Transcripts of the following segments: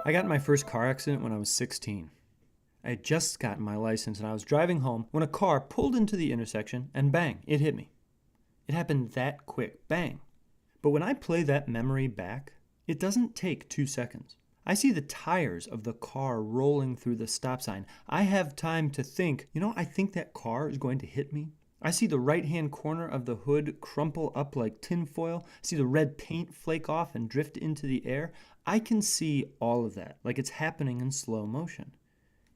I got in my first car accident when I was 16. I had just gotten my license and I was driving home when a car pulled into the intersection and bang, it hit me. It happened that quick, bang. But when I play that memory back, it doesn't take 2 seconds. I see the tires of the car rolling through the stop sign. I have time to think, I think that car is going to hit me. I see the right-hand corner of the hood crumple up like tinfoil. I see the red paint flake off and drift into the air. I can see all of that, like it's happening in slow motion.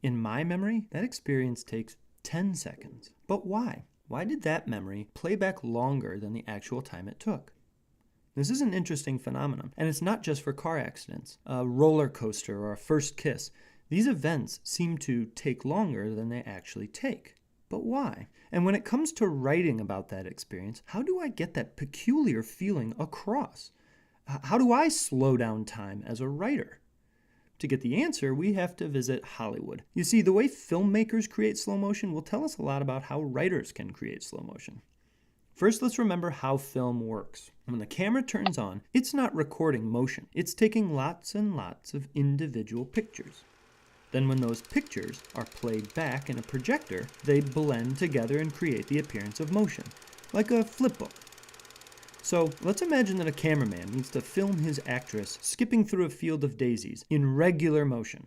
In my memory, that experience takes 10 seconds. But why? Why did that memory play back longer than the actual time it took? This is an interesting phenomenon, and it's not just for car accidents. A roller coaster or a first kiss. These events seem to take longer than they actually take. But why? And when it comes to writing about that experience, how do I get that peculiar feeling across? How do I slow down time as a writer? To get the answer, we have to visit Hollywood. You see, the way filmmakers create slow motion will tell us a lot about how writers can create slow motion. First, let's remember how film works. When the camera turns on, it's not recording motion. It's taking lots and lots of individual pictures. Then when those pictures are played back in a projector, they blend together and create the appearance of motion, like a flip book. So let's imagine that a cameraman needs to film his actress skipping through a field of daisies in regular motion.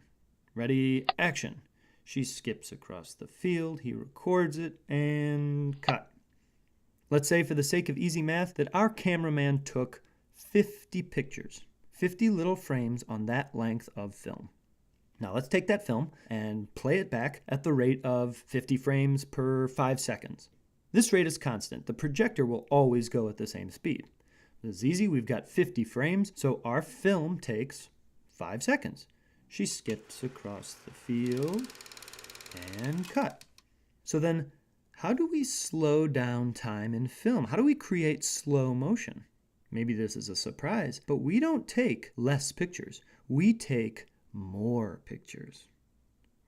Ready, action. She skips across the field, he records it, and cut. Let's say, for the sake of easy math, that our cameraman took 50 pictures, 50 little frames on that length of film. Now let's take that film and play it back at the rate of 50 frames per 5 seconds. This rate is constant. The projector will always go at the same speed. This is easy. We've got 50 frames, so our film takes 5 seconds. She skips across the field and cut. So then, how do we slow down time in film? How do we create slow motion? Maybe this is a surprise, but we don't take less pictures. We take more pictures.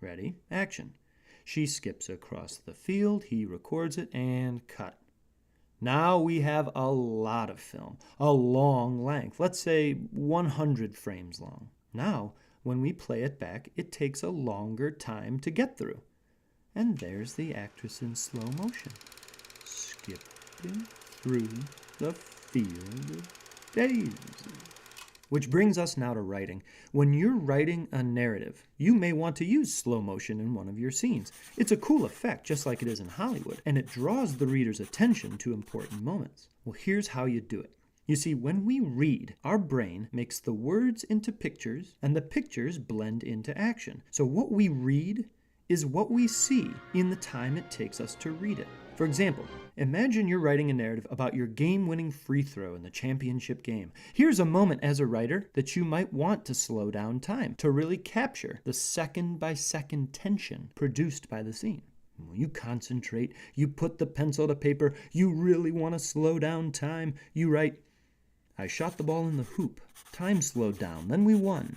Ready? Action. She skips across the field, he records it, and cut. Now we have a lot of film, a long length, let's say 100 frames long. Now, when we play it back, it takes a longer time to get through. And there's the actress in slow motion, skipping through the field of daisies. Which brings us now to writing. When you're writing a narrative, you may want to use slow motion in one of your scenes. It's a cool effect, just like it is in Hollywood, and it draws the reader's attention to important moments. Well, here's how you do it. You see, when we read, our brain makes the words into pictures, and the pictures blend into action. So what we read is what we see in the time it takes us to read it. For example, imagine you're writing a narrative about your game-winning free throw in the championship game. Here's a moment as a writer that you might want to slow down time to really capture the second-by-second tension produced by the scene. You concentrate, you put the pencil to paper, you really want to slow down time. You write, "I shot the ball in the hoop. Time slowed down, then we won."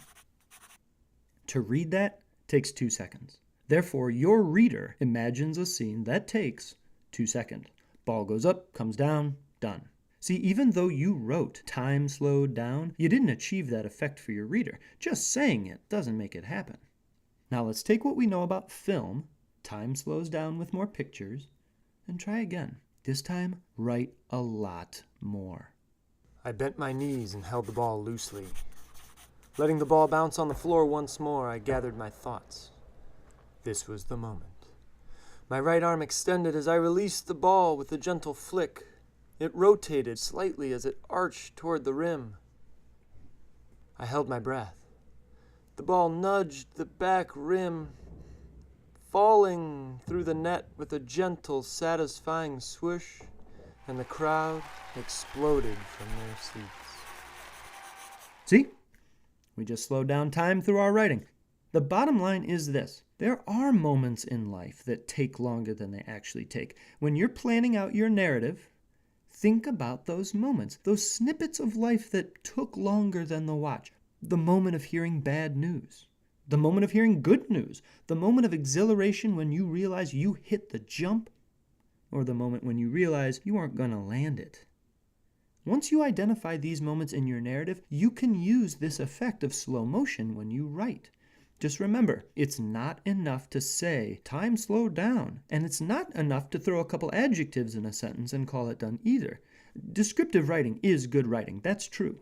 To read that takes 2 seconds. Therefore, your reader imagines a scene that takes 2 seconds. Ball goes up, comes down, done. See, even though you wrote "time slowed down," you didn't achieve that effect for your reader. Just saying it doesn't make it happen. Now let's take what we know about film, time slows down with more pictures, and try again. This time, write a lot more. I bent my knees and held the ball loosely. Letting the ball bounce on the floor once more, I gathered my thoughts. This was the moment. My right arm extended as I released the ball with a gentle flick. It rotated slightly as it arched toward the rim. I held my breath. The ball nudged the back rim, falling through the net with a gentle, satisfying swoosh, and the crowd exploded from their seats. See? We just slowed down time through our writing. The bottom line is this. There are moments in life that take longer than they actually take. When you're planning out your narrative, think about those moments, those snippets of life that took longer than the watch. The moment of hearing bad news, the moment of hearing good news, the moment of exhilaration when you realize you hit the jump, or the moment when you realize you aren't going to land it. Once you identify these moments in your narrative, you can use this effect of slow motion when you write. Just remember, it's not enough to say, time slowed down, and it's not enough to throw a couple adjectives in a sentence and call it done either. Descriptive writing is good writing, that's true.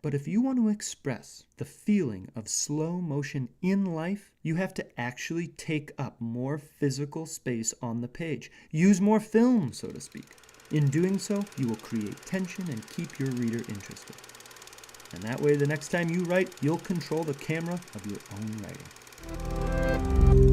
But if you want to express the feeling of slow motion in life, you have to actually take up more physical space on the page. Use more film, so to speak. In doing so, you will create tension and keep your reader interested. And that way, the next time you write, you'll control the camera of your own writing.